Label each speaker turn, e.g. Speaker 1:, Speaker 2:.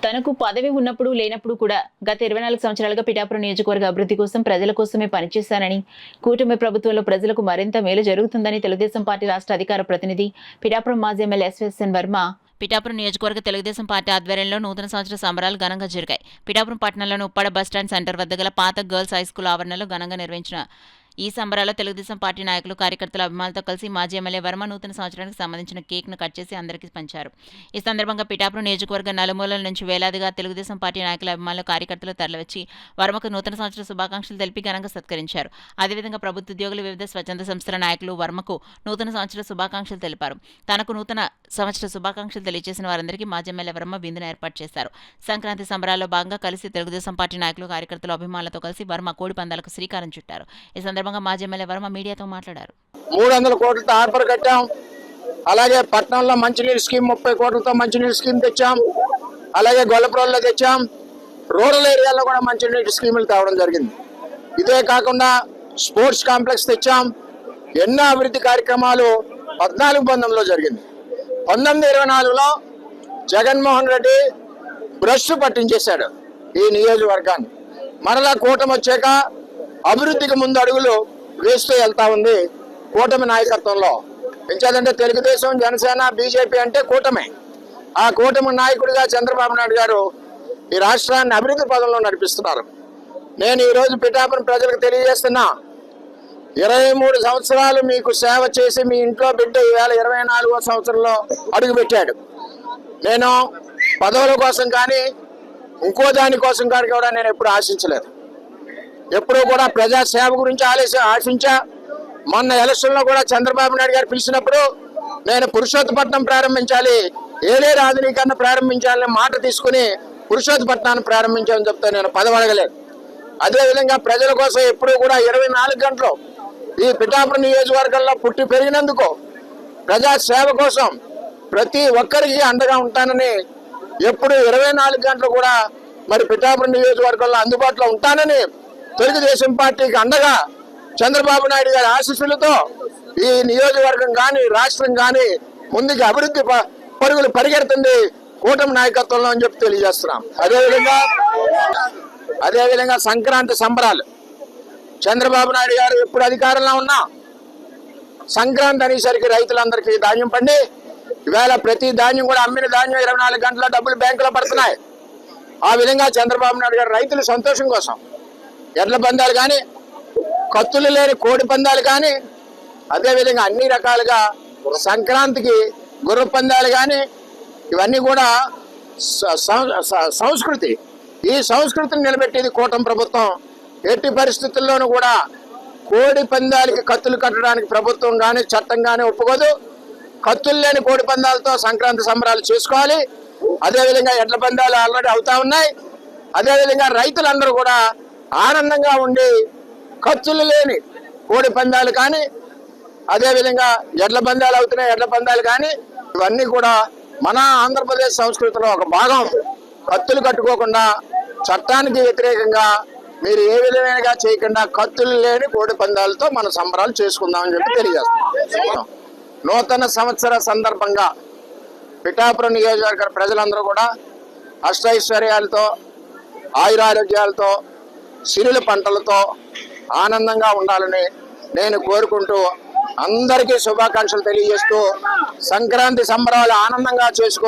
Speaker 1: తనకు పదవి ఉన్నప్పుడు లేనప్పుడు కూడా గత 24 సంవత్సరాలుగా పిఠాపురం నియోజకవర్గ అభివృద్ధి కోసం ప్రజల కోసమే పనిచేశానని, కూటమి ప్రభుత్వంలో ప్రజలకు మరింత మేలు జరుగుతుందని తెలుగుదేశం పార్టీ రాష్ట్ర అధికార ప్రతినిధి పిఠాపురం మాజీ ఎమ్మెల్యే ఎస్ఎస్ఎన్ వర్మ పిఠాపురం నియోజకవర్గ తెలుగుదేశం పార్టీ ఆధ్వర్యంలో నూతన సంవత్సర సంబరాలు ఘనంగా జరిగాయి. పిఠాపురం పట్టణంలోని ఉప్పాడ బస్టాండ్ సెంటర్ వద్ద గల పాత గర్ల్స్ హైస్కూల్ ఆవరణలో ఘనంగా నిర్వహించిన ఈ సంబరాల్లో తెలుగుదేశం పార్టీ నాయకులు, కార్యకర్తల అభిమానులతో కలిసి మాజీ ఎమ్మెల్యే వర్మ నూతన సంవత్సరానికి సంబంధించిన కేక్ను కట్ చేసి అందరికీ పంచారు. ఈ సందర్భంగా పిఠాపురం నియోజకవర్గ నలుమూలల నుంచి వేలాదిగా తెలుగుదేశం పార్టీ నాయకుల, అభిమానులు, కార్యకర్తలు తరలివచ్చి వర్మకు నూతన సంవత్సర శుభాకాంక్షలు తెలిపి ఘనంగా సత్కరించారు. అదేవిధంగా ప్రభుత్వ ఉద్యోగులు, వివిధ స్వచ్ఛంద సంస్థల నాయకులు వర్మకు నూతన సంవత్సర శుభాకాంక్షలు తెలిపారు. తనకు నూతన సంవత్సర శుభాకాంక్షలు తెలియజేసిన వారందరికీ మాజీ ఎమ్మెల్యే వర్మ విందును ఏర్పాటు చేశారు. సంక్రాంతి సంబరాల్లో భాగంగా కలిసి తెలుగుదేశం పార్టీ నాయకులు, కార్యకర్తలు, అభిమానులతో కలిసి వర్మ కోడి పందాలకు శ్రీకారం చుట్టారు. ఈ సందర్భంగా మాజీ ఎమ్మెల్యే వర్మ మీడియాతో మాట్లాడారు.
Speaker 2: 300 కోట్లతో హార్బర్ కట్టాం. అలాగే పట్టణంలో మంచినీరు స్కీమ్ 30 కోట్లతో మంచినీరు స్కీమ్ తెచ్చాం. అలాగే గొల్లపురంలో తెచ్చాం. రూరల్ ఏరియాలో కూడా మంచినీటి స్కీములు తేవడం జరిగింది. ఇదే కాకుండా స్పోర్ట్స్ కాంప్లెక్స్ తెచ్చాం. ఎన్నో అభివృద్ధి కార్యక్రమాలు 14-19లో జరిగింది. 19-24లో జగన్మోహన్ రెడ్డి బ్రష్ పట్టించేశాడు ఈ నియోజకవర్గాన్ని. మరలా కూటమి వచ్చాక అభివృద్ధికి ముందు అడుగులు వేస్తూ వెళ్తా ఉంది కూటమి నాయకత్వంలో. ఎంచేదంటే తెలుగుదేశం, జనసేన, బీజేపీ అంటే కూటమి. ఆ కూటమి నాయకుడిగా చంద్రబాబు నాయుడు గారు ఈ రాష్ట్రాన్ని అభివృద్ధి పదంలో నడిపిస్తున్నారు. నేను ఈరోజు పిఠాపురం ప్రజలకు తెలియజేస్తున్నా, 23 సంవత్సరాలు మీకు సేవ చేసి మీ ఇంట్లో బిడ్డ ఈవేళ 24వ సంవత్సరంలో అడుగుపెట్టాడు. నేను పదవుల కోసం కానీ ఇంకో దానికోసం కానీ కూడా నేను ఎప్పుడు ఆశించలేదు. ఎప్పుడూ కూడా ప్రజా సేవ గురించి ఆశించా. మొన్న ఎలక్షన్లో కూడా చంద్రబాబు నాయుడు గారు పిలిచినప్పుడు నేను పురుషోత్తపట్నం ప్రారంభించాలి, ఏలేరు ఆధునీకరణ ప్రారంభించాలని మాట తీసుకుని పురుషోత్తపట్నాన్ని ప్రారంభించాలని చెప్తే నేను పదవి అడగలేదు. అదేవిధంగా ప్రజల కోసం ఎప్పుడూ కూడా 24 గంటలు ఈ పిఠాపురం నియోజకవర్గంలో పుట్టి పెరిగినందుకు ప్రజా సేవ కోసం ప్రతి ఒక్కరికి అండగా ఉంటానని, ఎప్పుడు 24 గంటలు కూడా మరి పిఠాపురం నియోజకవర్గంలో అందుబాటులో ఉంటానని తెలుగుదేశం పార్టీకి అండగా చంద్రబాబు నాయుడు గారి ఆశీస్సులతో ఈ నియోజకవర్గం కానీ రాష్ట్రం కానీ ముందుకు అభివృద్ధి పరుగులు పరిగెడుతుంది కూటమి నాయకత్వంలో అని చెప్పి తెలియజేస్తున్నాం. అదేవిధంగా సంక్రాంతి సంబరాలు చంద్రబాబు నాయుడు గారు ఎప్పుడు అధికారంలో ఉన్నా సంక్రాంతి అనేసరికి రైతులందరికీ ధాన్యం పండి ఈవేళ ప్రతి ధాన్యం కూడా అమ్మిన ధాన్యం 24 గంటల డబ్బులు బ్యాంకులో పడుతున్నాయి. ఆ విధంగా చంద్రబాబు నాయుడు గారు రైతుల సంతోషం కోసం ఎడ్ల పందాలు కానీ, కత్తులు లేని కోడి పందాలు కానీ, అదేవిధంగా అన్ని రకాలుగా సంక్రాంతికి గుర్ర పందాలు కానీ, ఇవన్నీ కూడా సంస్కృతి. ఈ సంస్కృతిని నిలబెట్టేది కూటమి ప్రభుత్వం. ఎట్టి పరిస్థితుల్లోనూ కూడా కోడి పందాలకి కత్తులు కట్టడానికి ప్రభుత్వం కానీ చట్టం కానీ ఒప్పుకోదు. కత్తులు లేని కోడి పందాలతో సంక్రాంతి సంబరాలు చేసుకోవాలి. అదేవిధంగా ఎడ్ల పందాలు ఆల్రెడీ అవుతా ఉన్నాయి. అదేవిధంగా రైతులందరూ కూడా ఆనందంగా ఉండి ఖర్చులు లేని కోడి పందాలు కానీ, అదేవిధంగా ఎడ్ల పందాలు అవుతున్నాయి ఎడ్ల పందాలు కానీ, ఇవన్నీ కూడా మన ఆంధ్రప్రదేశ్ సంస్కృతిలో ఒక భాగం. కత్తులు కట్టుకోకుండా చట్టానికి వ్యతిరేకంగా మీరు ఏ విధమైనగా చేయకుండా కత్తులు లేని కోడి పందాలతో మన సంబరాలు చేసుకుందామని చెప్పి తెలియజేస్తాం. నూతన సంవత్సర సందర్భంగా పిఠాపురం నియోజకవర్గ ప్రజలందరూ కూడా అష్టైశ్వర్యాలతో, ఆయురారోగ్యాలతో, సిరుల పంటలతో ఆనందంగా ఉండాలని నేను కోరుకుంటూ అందరికీ శుభాకాంక్షలు తెలియజేస్తూ సంక్రాంతి సంబరాలు ఆనందంగా చేసుకుంటూ